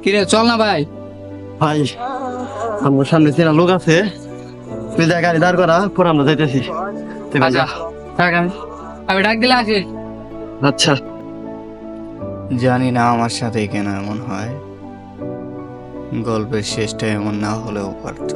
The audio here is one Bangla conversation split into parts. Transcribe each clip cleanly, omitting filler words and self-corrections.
কিরে চল না ভাই। ভাই আমার সামনে চেনা লোক আছে, তুই যা গাড়ি দাঁড় করা, পরে আমরা যাইতেছি। তুই ভাই যা। আচ্ছা থাক, আমি ডাক দিলে আসিস। আচ্ছা। জানি না আমার সাথে কেন এমন হয়, গল্পের শেষটা এমন না হলেও পারত।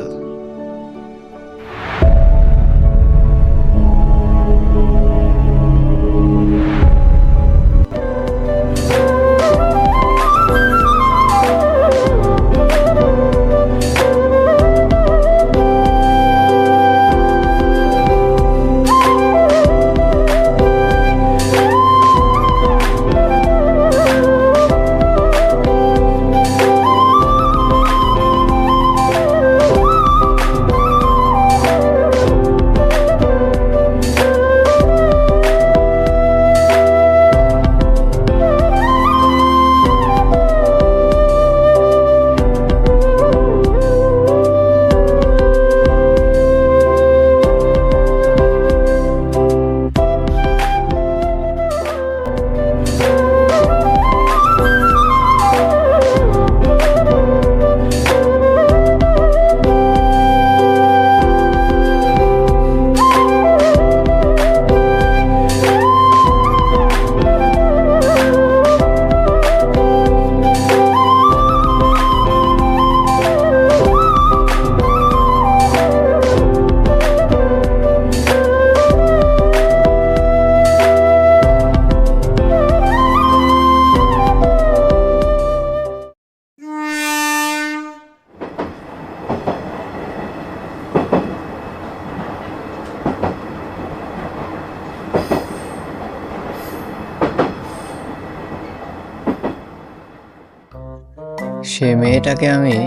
সে মেয়েটাকে আমি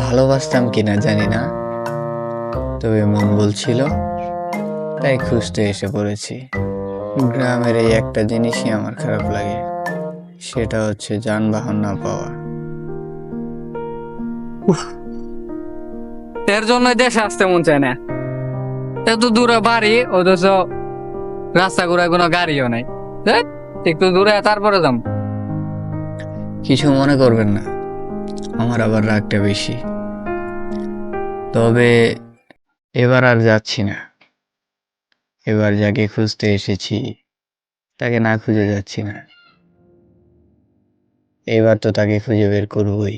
ভালোবাসতাম কিনা জানি না, তবে মন বলছিল, তাই খুঁজতে এসে পড়েছি। গ্রামের এই একটা জিনিসই আমার খারাপ লাগে, সেটা হচ্ছে যানবাহন না পাওয়া। এর জন্য দেশে আসতে মন চায় না। এত দূরে বাড়ি, অথচ রাস্তা ঘুরায় কোনো গাড়িও নাই। দেখ, একটু দূরে তারপরে যাম। কিছু মনে করবেন না, আমার আবার রাগটা বেশি। তবে এবার আর যাচ্ছি না। এবার যাকে খুঁজতে এসেছি তাকে না খুঁজে যাচ্ছি না, এবার তো তাকে খুঁজে বের করবই।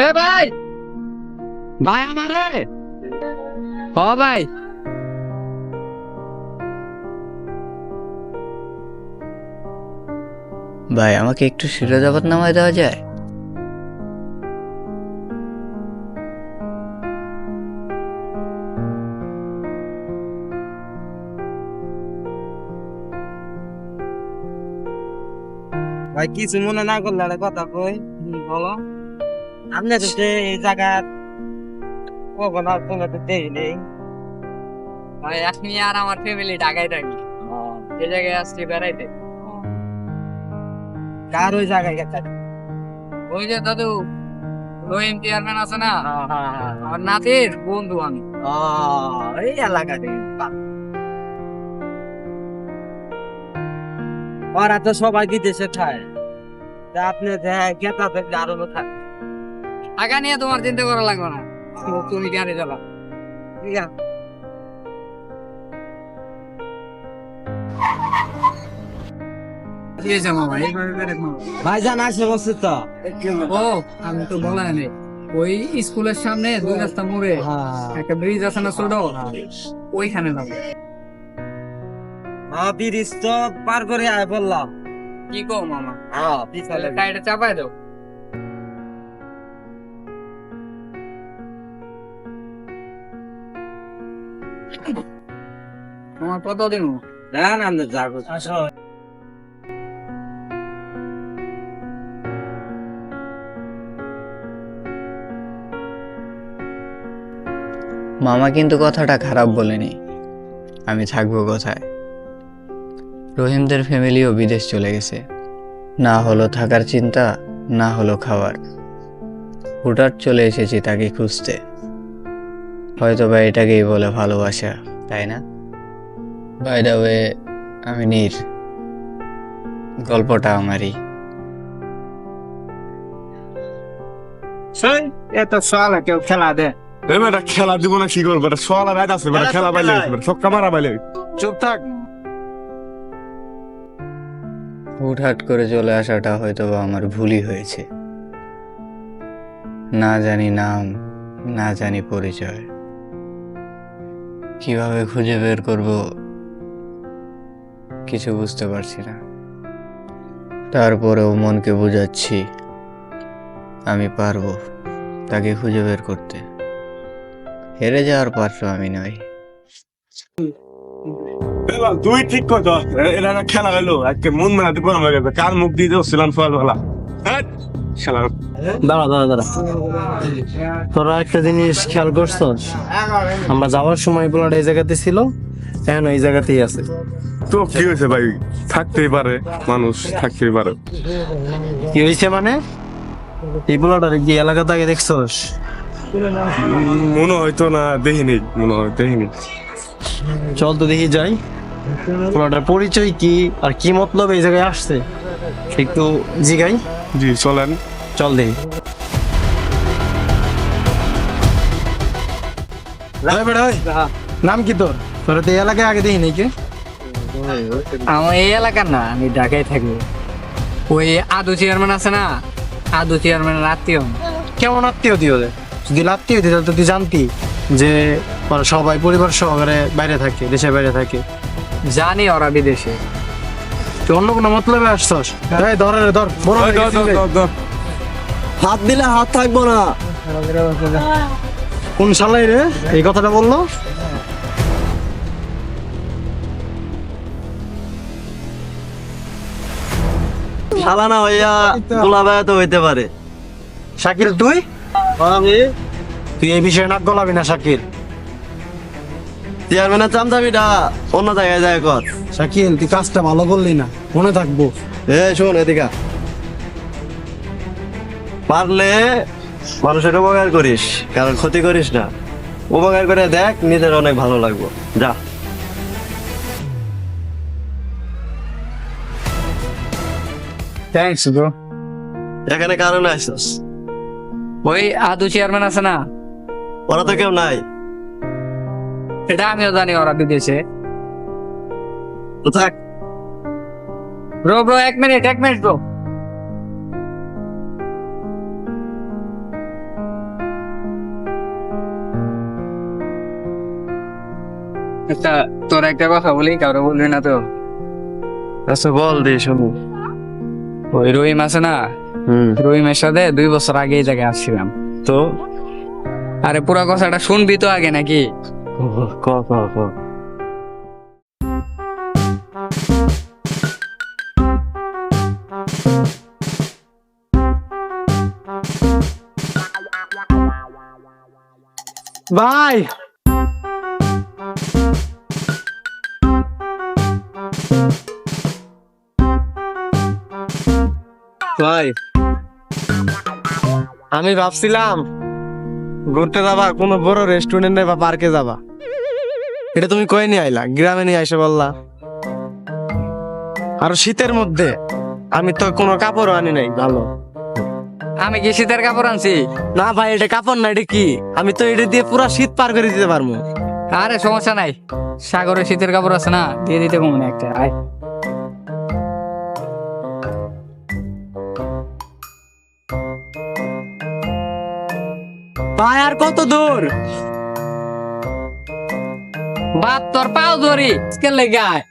এ ভাই, ভাই আমারে, ও ভাই, ভাই আমাকে একটু সিরাজাবাদ নামায় দেওয়া যায়? ভাই কিছু মনে না করলে একটা কথা কই। বলো। আপনি তো এই জায়গা কখনো আর কোনো তো দেখি নেই। ভাই আমি আর আমার ফ্যামিলি ঢাকায় থাকি, এই জায়গায় আসছি বেড়াইতে। কার ওই জায়গায় গেছে? ওই যে দাদু রহিম চেয়ারম্যান আছে না, আমার নাতির বন্ধু আমি। এই এলাকাতে ওরা তো সবাই বিদেশে খায়, তা আপনি গেতা থেকে আরো খায়। টাকা নিয়ে তোমার চিন্তা করা লাগবে না, তুমি গাড়ি চালাও। ঠিক আছে। কি হয়েছে মামা, এইভাবে বেড়ে মামা? ভাইজান আসে বসে তো। ও আমি তো বলাই নেই, ওই স্কুলের সামনে দুই রাস্তা মোড়ে একটা ব্রিজ আছে না ছোট, ওইখানে যাবো। ব্রিজ তো পার করে আয় বললাম। কি কো মামা, পিছলে গাড়িটা চাপাই দাও। তোমার কত দিন? দেন আপনি যাবো। মামা কিন্তু কথাটা খারাপ বলেনি, আমি থাকবো কোথায়? রহিমদের ফ্যামিলিও বিদেশ চলে গেছে, না হলো থাকার চিন্তা, না হলো খাবার। হুটার চলে এসেছি তাকে খুঁজতে। হয়তো বা এটাকেই বলে ভালোবাসা, তাই না? বাই দ্য ওয়ে, আমি নীর, গল্পটা আমারই। এত সালা কেউ খেলা দে। বেটা খেলা দিব না কি করবো, বেটা সোয়ালা রাত আছে, বেটা খেলা পাইলে ছক্কা মারা পাইলে। চুপ থাক। হুটহাট করে চলে আসাটা হয়তো বা আমার ভুলই হয়েছে। না জানি নাম, না জানি পরিচয়, কিভাবে খুঁজে বের করব কিছু বুঝতে পারছি না। তারপরেও মনকে বোঝাচ্ছি আমি পারবো তাকে খুঁজে বের করতে। হেরে যাওয়ার পাত্র আমি নই। তুই ঠিক কত এটা একটা খেলা হইলো, আজকে মন মেলাতে গরম হয়ে গেছে, কার মুখ দিয়ে ছিলাম সকালবেলা। খেলা দাঁড়া দাঁড়া দাঁড়া, তোরা একটা জিনিস খেয়াল করছস? আমরা যাওয়ার সময় পোলাটা এই জায়গাতে ছিল, এখন এই জায়গাতেই আছে। তো কি হয়েছে ভাই, থাকতেই পারে, মানুষ থাকতেই পারে। কি হয়েছে মানে? এই পোলাটার কি এলাকাতে আগে দেখছস? মনে হয়তো না, দেখিনি, মনে হয় দেখিনি। চল তো দেখি যাই, পোলাটার পরিচয় কি আর কি মতলব এই জায়গায় আসছে একটু জিগাই। জি চলেন। চল দেখি। নাম কি তোর? তোর তো এই এলাকায় আগে দেখি নাকি? আমার এই এলাকার না, আমি ঢাকায় থাকি। ওই আদু চেয়ারম্যান আছে না, আদু চেয়ারম্যানের আত্মীয়। কেমন আত্মীয় তুই ওদের? যদি আত্মীয় দিই তাহলে তো তুই জানতি যে ওরা সবাই পরিবার সহকারে বাইরে থাকে, দেশের বাইরে থাকে। জানি ওরা বিদেশে। তুই অন্য কোনো মতলবে আসছস? এই ধর রে ধর, বড় হয়ে গেছিস রে। হাত দিলে হাত থাকবো না। কোন শালাই রে এই কথাটা বললো? শালা না হইয়া গোলাবায়া তো হইতে পারে। শাকিল তুই? আমি। তুই এই বিষয়ে নাক গলাবি না শাকিল। চেয়ারম্যানের চামচামিটা অন্য জায়গায় যায় কর। শাকিল তুই কাজটা ভালো করলি না, মনে থাকবো। শোন এদিকে, পারলে মানুষের উপকার করিস, কারণ ক্ষতি করিস না। উপকার করে দেখ, নিজের অনেক ভালো লাগবে। যা। Thanks bro. এখানে কারণে আসছিস? ওই আদু চেয়ারম্যান আছে না, ওরা তো কেউ নাই। এটা আমিও জানি ওরা বিদেশে। তো থাক। ব্রো ব্রো, এক মিনিট ব্রো। আচ্ছা, তোর একটা কথা বলি, কারো বলবি না তো? আচ্ছা বল দে শুনি। ওই রহিম আছে না, রহিমের সাথে 2 বছর আগে এই জায়গায় আসছিলাম। তো আরে পুরো কথাটা শুনবি তো আগে নাকি? ক ক ক। ভাই ভাই, আমি ভাবছিলাম ঘুরতে যাবা কোনো বড় রেস্টুরেন্টে বা পার্কে যাবা, এটা তুমি কই নিয়ে আইলা, গ্রামে নিয়ে আইসে বললা। আর শীতের মধ্যে আমি তো কোনো কাপড় আনি নাই ভালো। আমি কি শীতের কাপড় আনছি? না ভাই, এটা কাপড় না, এটা কি? আমি তো এটা দিয়ে পুরো শীত পার করে দিতে পারবো। আরে সমস্যা নাই, সাগরে শীতের কাপড় আছে না, দিয়ে দিতে কমনে একটা। আয় ভাই আর কত দূর? বাপ তোর পাও ধরি স্কেল লেগে আয়।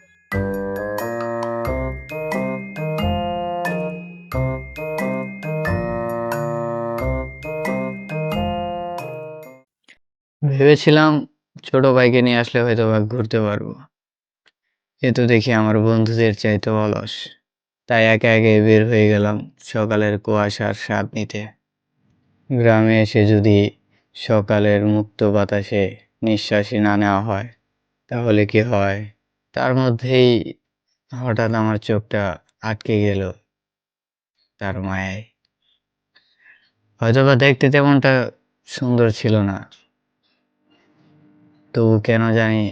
ভেবেছিলাম ছোট ভাইকে নিয়ে আসলে হয়তো বা ঘুরতে পারবো, এ তো দেখি আমার বন্ধুদের চাইতে অলস। তাই একে একে বের হয়ে গেলাম সকালের কুয়াশার স্বাদ নিতে। গ্রামে এসে যদি সকালের মুক্ত বাতাসে নিঃশ্বাসই না নেওয়া হয় তাহলে কি হয়? তার মধ্যেই হঠাৎ আমার চোখটা আটকে গেল তার মায়ায়। হয়তোবা দেখতে তেমনটা সুন্দর ছিল না, তবু কেন জানি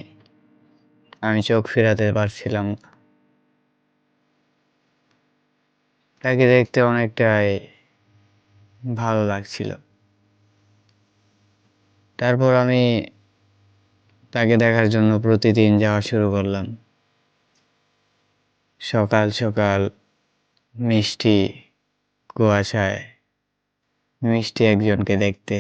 আমি চোখ ফেরাতে পারছিলাম না। তাকে দেখতে অনেকটাই ভালো লাগছিল। তারপর আমি তাকে দেখার জন্য প্রতিদিন যাওয়া শুরু করলাম। সকাল সকাল মিষ্টি কুয়াশায় মিষ্টি একজনকে দেখতে।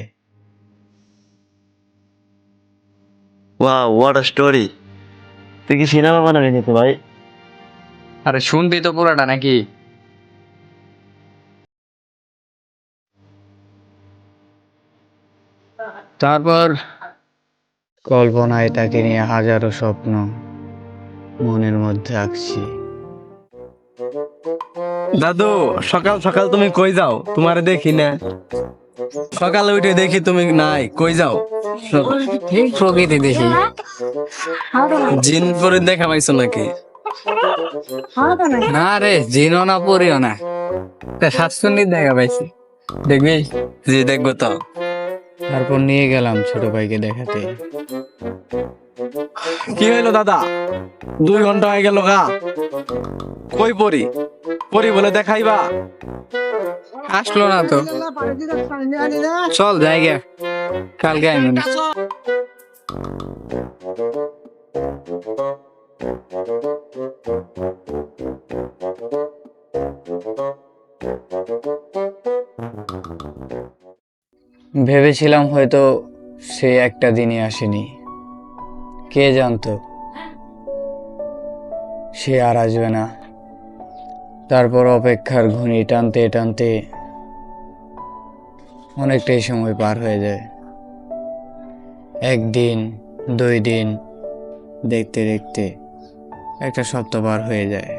Wow, what a story! তুই কি সিনেমা বানাবি নিতে ভাই? আরে শুনবি তো পুরাটা নাকি? তারপর কল্পনায় তাকে নিয়ে হাজারো স্বপ্ন মনের মধ্যে আঁকছি। দাদু, সকাল সকাল তুমি কই যাও? তোমারে দেখি না। সকালে উঠে দেখি তুমি নাই, কই যাও? এই প্রকৃতি দেখি। জিন পরে দেখা পাইছো নাকি? না রে, জিনও না পড়িও না, শাকসুন্নির দেখা পাইছি। দেখবি? জি, দেখবো তো। তারপর নিয়ে গেলাম ছোট ভাইকে দেখাতে। কি হইলো দাদা? 2 ঘন্টা হয়ে গেল গা। কই পরি? পরি বলে দেখাইবা? আসলো না তো। চল জায়গা, কালকে আইব না। ভেবেছিলাম হয়তো সে একটা দিনই আসেনি, কে জানতো সে আর আসবে না। তারপর অপেক্ষার ঘুনি টানতে টানতে অনেকটাই সময় পার হয়ে যায়। 1 দিন 2 দিন, দেখতে দেখতে একটা সপ্তাহ পার হয়ে যায়,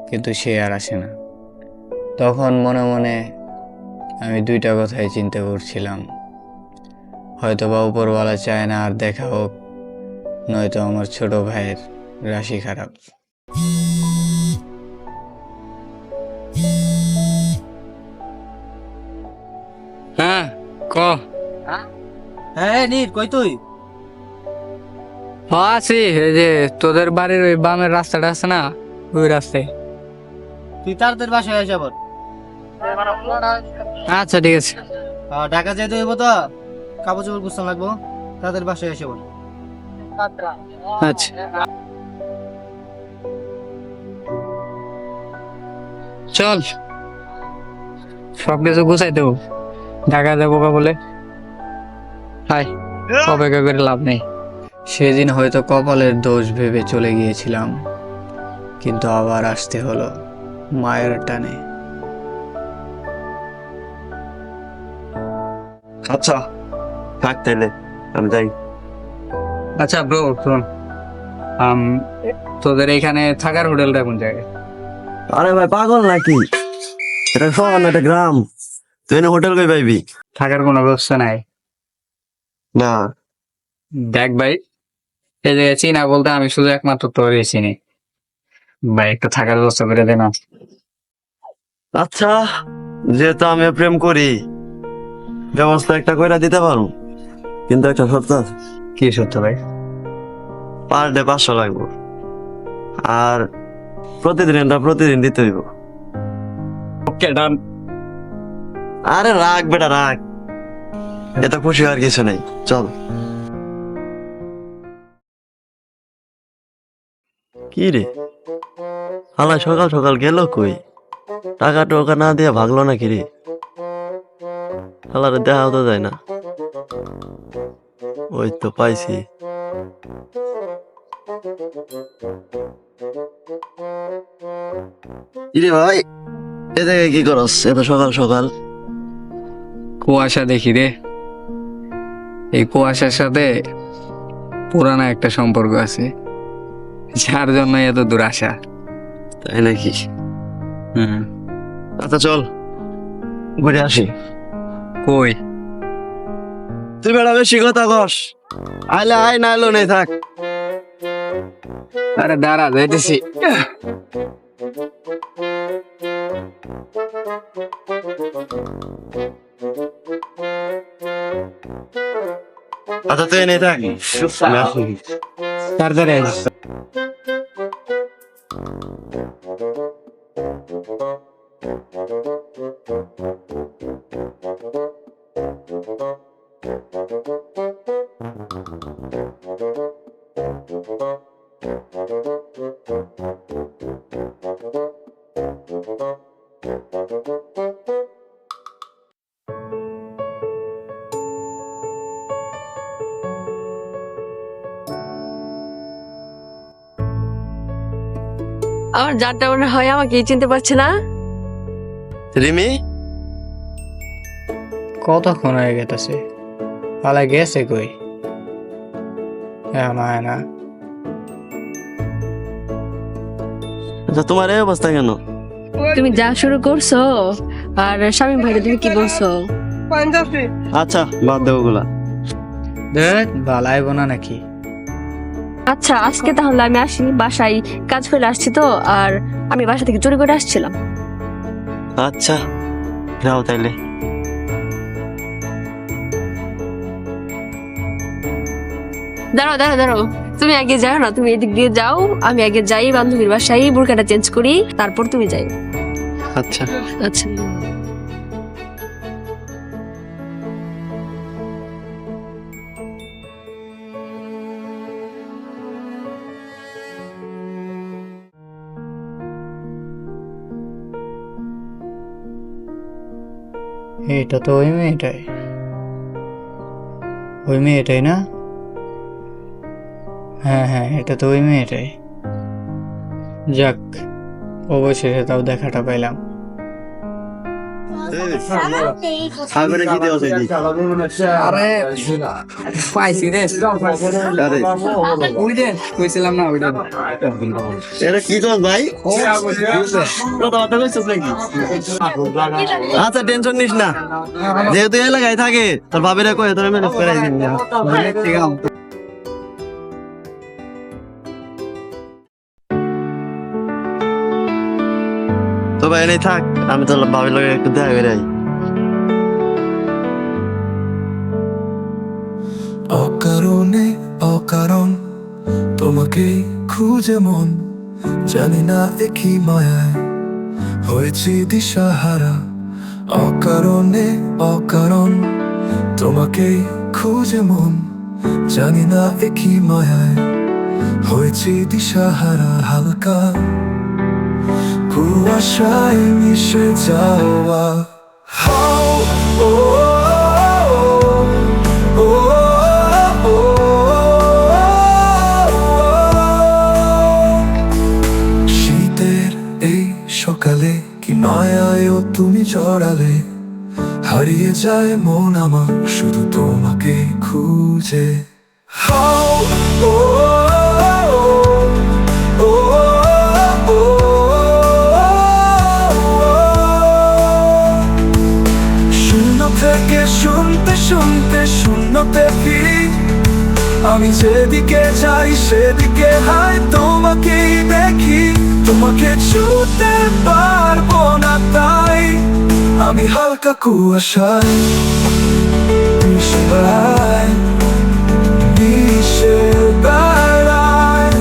কিন্তু সে আর আসে না। তখন মনে মনে আমি 2টা কথাই চিন্তা করছিলাম, হয়তো বা উপরওয়ালা চায় না আর দেখা হোক, নয়তো আমার ছোট ভাইয়ের রাশি খারাপ। হ্যাঁ ক। হ্যাঁ নীর, কই তুই? আছি, এই যে তোদের বাড়ির ওই বামের রাস্তাটা আছে না, ওই রাস্তায়। তুই তাড়াতাড়ি বাসায় আসা বল। আচ্ছা ঠিক আছে। ঢাকা যেতে হইব তো, কাপড় চোপড় গুছান লাগবো, তাড়াতাড়ি বাসায় এসে বল। আচ্ছা চল, সবকিছু গুছাই দেবো, ঢাকা যাবো কা বলে। হাই, অপেক্ষা করে লাভ নেই। সেদিন হয়তো কপালের দোষ ভেবে চলে গিয়েছিলাম, কিন্তু আবার আসতে হলো মায়ের টানে। আচ্ছা, থাক তাইলে, আমি যাই। আচ্ছা ব্রো শোন, তোদের এখানে থাকার হোটেলটা কোন জায়গায়? আরে ভাই, পাগল নাকি? এটা শহর না, এটা গ্রাম। তুই এনে হোটেল কই পাইবি? থাকার কোনো ব্যবস্থা নাই? না। দেখ ভাই, এই জায়গায় চিনা বলতে আমি শুধু একমাত্র তোরই চিনি ভাই, একটু থাকার ব্যবস্থা করে দে না। আচ্ছা, যেহেতু আমি প্রেম করি, ব্যবস্থা একটা কইরা দিতে পারবো, কিন্তু একটা শর্ত আছে। কি সত্য ভাই? পার ডে 500 লাগবো, আর প্রতিদিন দিতে হইব। ওকে ডান। আরে রাখ বেটা, রাখ, এত খুশি আর কিছু নেই, চল। কি রে, হালা সকাল সকাল গেল কই? টাকা টোকা না দিয়ে ভাগলো নাকি রে? হালারে দেখাও তো যায় না। ওই তো পাইছি। ইরে ভাই, এ জায়গায় কি করস এত সকাল সকাল? কুয়াশা দেখি রে, এই কুয়াশার সাথে পুরানা একটা সম্পর্ক আছে, যার জন্য এত দূর আসা। তাই নাকি? হুম। আচ্ছা চল, ঘুরে আসি। কই? তুই বেড়া বেশি কথা কস, আইলে আয়, না এলো নেই থাক। আরে দাঁড়া, যাইতেছি। আচ্ছা তুই নেই থাক, আমি আসি। তাড়াতাড়ি আইস। আমার যারটা মনে হয় আমাকে চিনতে পারছে না। রিমি কতক্ষণ হয়ে গেছে? পালা গেছে কই? এখন আয় না। আচ্ছা তোমার এই অবস্থা কেন? তুমি যা শুরু করছো, আর স্বামী ভাইরে তুমি কি বলছো? আচ্ছা বাদ দেবো ওগুলা। দেখ বালাইব না নাকি? আচ্ছা আজকে তাহলে আমি আসি, বাসায় কাজ ফেলে আসছি তো, আর আমি বাসা থেকে চুরি করে আসছিলাম। আচ্ছা যাও তাইলে। দাঁড়াও দাঁড়াও দাঁড়াও, তুমি আগে যাও না, তুমি এদিক দিয়ে যাও, আমি আগে যাই বান্ধবীর বাসায়, বোরকাটা চেঞ্জ করি, তারপর তুমি যাই। আচ্ছা আচ্ছা। এটা তো ওই মেয়েটাই, ওই মেয়েটাই না? হ্যাঁ হ্যাঁ, এটা তো ওই মেয়েটাই। যাক, অবশেষে তাও দেখাটা পাইলাম। আরে পাইছি রে, ওই যে কইছিলাম না ওইটা। এটা কি কর ভাই? আচ্ছা টেনশন নিস না, যেহেতু এলাকায় থাকে তোর ভাবিরা কয়ে তোর ম্যানেজ করাই দিন। ঠিক আছে। তো ভাই এনেই থাক, আমি তোর ভাবির লগে একটু দেখা করে আই। অকারণে অকারণ তোমাকে খুঁজে মন, জানি না একই মায়ায় হয়েছি দিশাহারা। অকারণে অকারণ তোমাকে খুঁজে মন, জানি না একই মায়ায় হয়েছি দিশাহারা। হালকা কুয়াশায় মিশে যাওয়া শীতের এই সকালে কি মায়ায়ও তুমি জড়ালে, হারিয়ে যায় মন আমার শুধু তোমাকে খুঁজে। শূন্য থেকে শুনতে শুনতে শূন্যতে ফিরি, আমি যেদিকে যাই সেদিকে হাই তোমাকেই দেখি। তোমাকে ছুঁতে পারবো না তাই আমি হালকা কুয়াশায় মিশে বেড়াই, মিশে বেড়াই।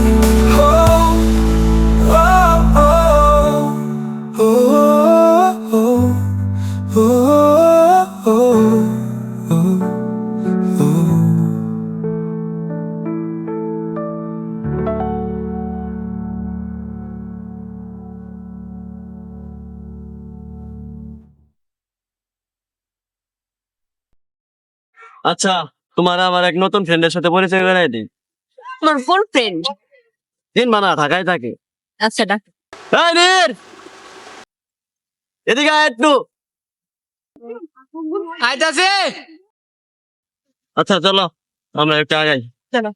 আচ্ছা তোমার আমার এক নতুন ফ্রেন্ডের সাথে পরিচয় করাই দিই। তোমার ফোন ফ্রেন্ড? দিন মানা ঢাকায় থাকে। আচ্ছা ডাক। এই নীর, এদিকে আয় একটু। আইতাছে। আচ্ছা চলো আমরা একটু আগাই। চলো।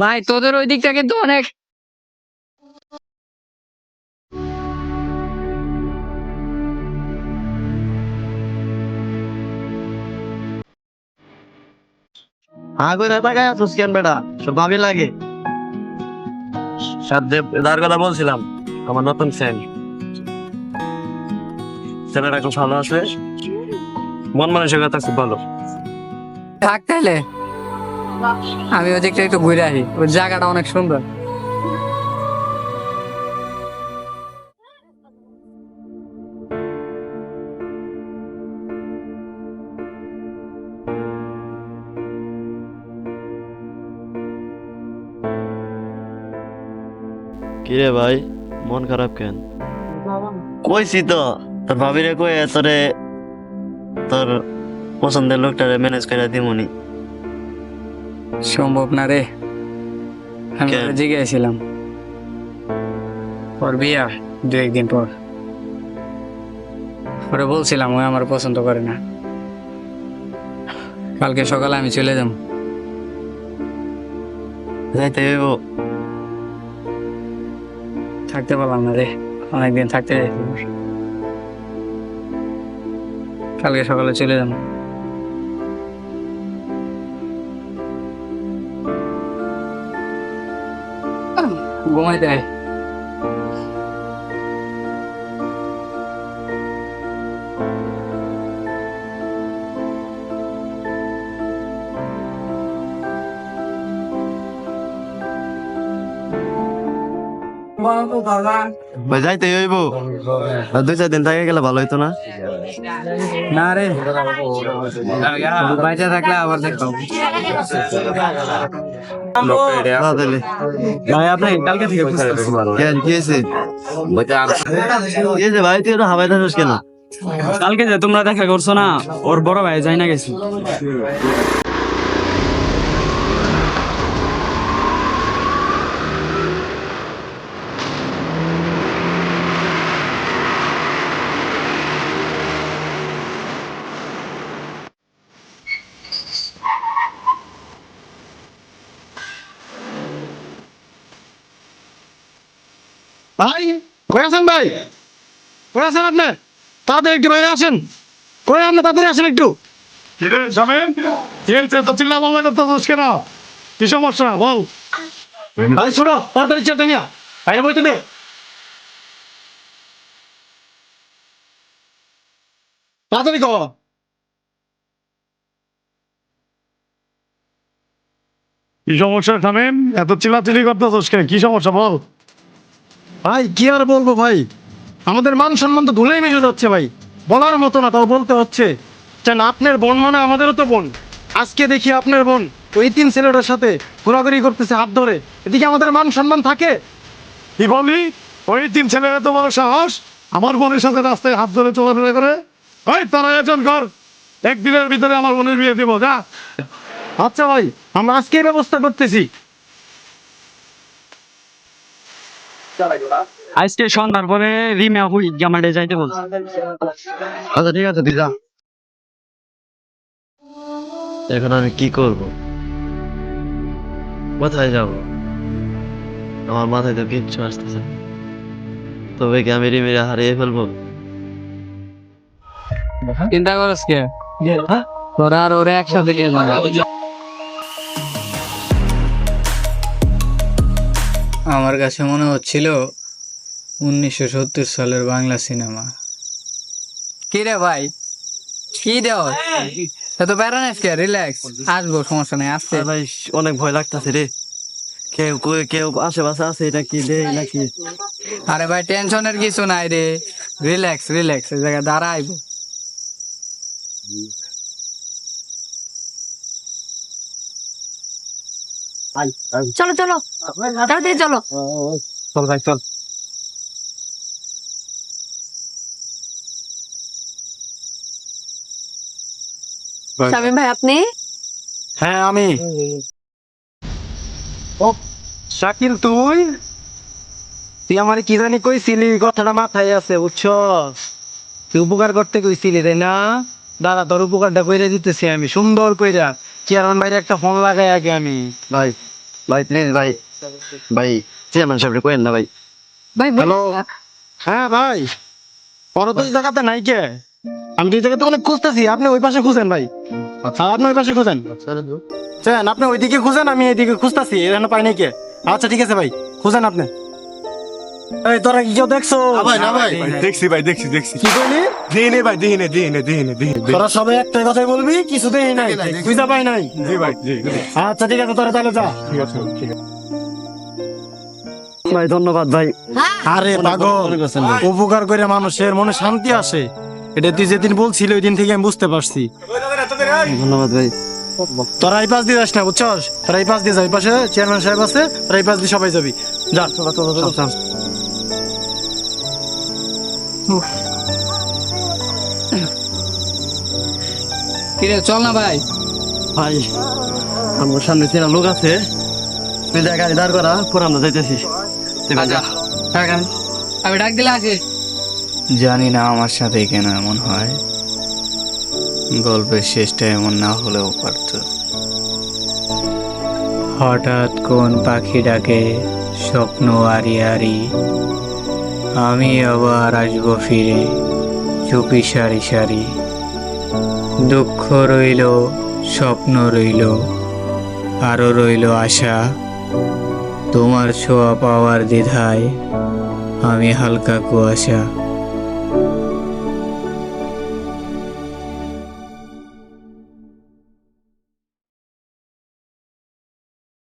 ভাই তোদের ওই দিকটা কিন্তু অনেক আগে তাকায় আছিস কেন বেটা? সব ভাবি লাগে। সাথে যার কথা বলছিলাম, আমার নতুন ফ্রেন্ড, ছেলেটা খুব ভালো আছে, মন মানসিকতা খুব ভালো। থাক তাইলে, আমি ওই দিকটা একটু ঘুরে আসি, ওই জায়গাটা অনেক সুন্দর। কিরে ভাই, মন খারাপ কেন? কইছি তো তোর ভাবিরে কয়ে তোরে তোর পছন্দের লোকটারে ম্যানেজ করে দিমুনি। সম্ভব না রে, আমি কেন? ওরে জিজ্ঞাসিলাম ওর বিয়া 2-1 দিন পর। ওরে বলছিলাম ও আমার পছন্দ করে না। কালকে সকালে আমি চলে যাব। যাইতে হইব। থাকতে পারলাম না রে, অনেকদিন থাকতে যাইতে। কালকে সকালে চলে যাব। ঘুমাইতে আয়। ভাই যাইতে হইব। আর 2-4 দিন থাকে গেলে ভালো হইতো না? না রে, বাইচা থাকলে আবার দেখো। ভাই আপনি কালকে থেকে কেন কি হয়েছে? কি হয়েছে ভাই, তুই তো হাওয়ায় থাকিস কেন? কালকে যে তোমরা দেখা করছো না, ওর বড় ভাই যাই না গেছি। ভাই কই আছেন ভাই? কই আছেন আপনি? তাড়াতাড়ি একটু বাইরে আসেন। কই আপনি তাড়াতাড়ি আসেন একটু। কি রে জামেন? কি হয়েছে তো চিল্লা মামলা তো দোষ কেন? কি সমস্যা বল? ভাই শোনো, তাড়াতাড়ি চেয়ারটা নিয়া বাইরে বইতে দে। তাড়াতাড়ি কর। কি সমস্যা জামেন? এত চিল্লাচিল্লি করতেছিস কেন? কি সমস্যা বল? ভাই কি আর বলবো ভাই, আমাদের মান সম্মান তো ধুলেই মিশে যাচ্ছে ভাই। বলার মতো না, তাও বলতে হচ্ছে। আপনার বোন মানে আমাদেরও তো বোন। আজকে দেখি আপনার বোন ওই 3 ছেলেটার সাথে ঘোরাঘুরি করতেছে হাত ধরে, এদিকে আমাদের মান সম্মান থাকে? কি বলি? ওই 3 ছেলেরা তো বড় সাহস আমার বোনের সাথে রাস্তায় হাত ধরে চলাফেরা করে। ওই তারা আয়োজন কর, 1 দিনের ভিতরে আমার বোনের বিয়ে দিব যা। আচ্ছা ভাই, আমরা আজকেই ব্যবস্থা করতেছি। আজকে সন্ধ্যার পরে রিমা হুই জামাইতে যাইতে বলছে। আচ্ছা ঠিক আছে, তুই যা। এখন আমি কি করব? কোথায় যাব? আমার মাথায় তো কিচ্ছু আসতেছে না। তবে কি আমি রিমিরা হারিয়ে ফেলবো? চিন্তা করস কে? তোরা আর ওরা একসাথে নিয়ে যাবে। আমার কাছে মনে হচ্ছিল 1970 সালের বাংলা সিনেমা। কি রে ভাই, কি দেও এত প্যারানাইস কে? রিল্যাক্স, আসবো, সমস্যা নেই, আসছে। ভাই অনেক ভয় লাগতেছে রে। কেউ আশেপাশে আছে, এটা কি রে নাকি? আরে ভাই টেনশনের কিছু নাই রে, রিল্যাক্স রিল্যাক্স, এই জায়গায় দাঁড়াইব। চলো চলো, তাড়াতাড়ি চলো। চল ভাই চল। শামীম ভাই আপনি? হ্যাঁ আমি। ও শাকিল, তুই আমার কি জানি কইছিলি, কথাটা মাথায় আছে বুঝছ? তুই উপকার করতে কইছিলি তাই না? দাদা তোর উপকারটা কইরা দিতেছি আমি সুন্দর কইরা। চেয়ারম্যান ভাইয়ের একটা ফোন লাগাই আগে আমি। ভাই ভাই প্লিজ ভাই, ভাই চেয়ারম্যান সাহেব কইেন না ভাই। ভাই হ্যালো। হ্যাঁ ভাই, ওরা তো এই জায়গাতে নাই কে? আমি তো এই জায়গাতে অনেক খুঁজতেছি, আপনি ওই পাশে খুঁজেন ভাই। আপনি ওই পাশে খুঁজেন। চেন আপনি ওইদিকে খুঁজেন, আমি এইদিকে খুঁজতেছি, এখানে পাই নাই কে? আচ্ছা ঠিক আছে ভাই, খুঁজেন আপনি। এই তোরা কি কেউ দেখছো? ভাই না ভাই, দেখছি ভাই, দেখছি। কি কইলি? দিনে ভাই, দিনে। তোরা সবাই একটাই কথাই বলবি, কিছুতেই নাই, বুঝা পাই নাই। জি ভাই, জি। আচ্ছা ঠিক আছে, তোরা তাহলে যা। ঠিক আছে। ভাই ধন্যবাদ ভাই। আরে পাগল, উপকার করে মানুষের মনে শান্তি আসে, এটা তুই যেদিন বলছিলি ওই দিন থেকে আমি বুঝতে পারছি। ধন্যবাদ ভাই। তোরা এই পাশ দিয়ে যাস না বুঝছস? তোরা এই পাশ দিয়ে যা, এই পাশে চেয়ারম্যান সাহেব আছে, তোরা এই পাশ দিয়ে সবাই যাবি। যা। কি রে, চল না ভাই। ভাই আমার সামনে চেনা লোক আছে, তুই যা গাড়ি দাঁড় করা, পরে আমরা যাইতেছি। আমি ডাক দিলে আসিস। জানি না আমার সাথে কেন এমন হয়, গল্পের শেষটা এমন না হলেও পারত। হঠাৎ কোন পাখি ডাকে স্বপ্ন আরি আরি, আমি আবার আসবো ফিরে চুপি সারি সারি। দুঃখ রইল, স্বপ্ন রইল, আরো রইল আশা, তোমার ছোঁয়া পাওয়ার দ্বিধায় আমি হালকা কুয়াশা।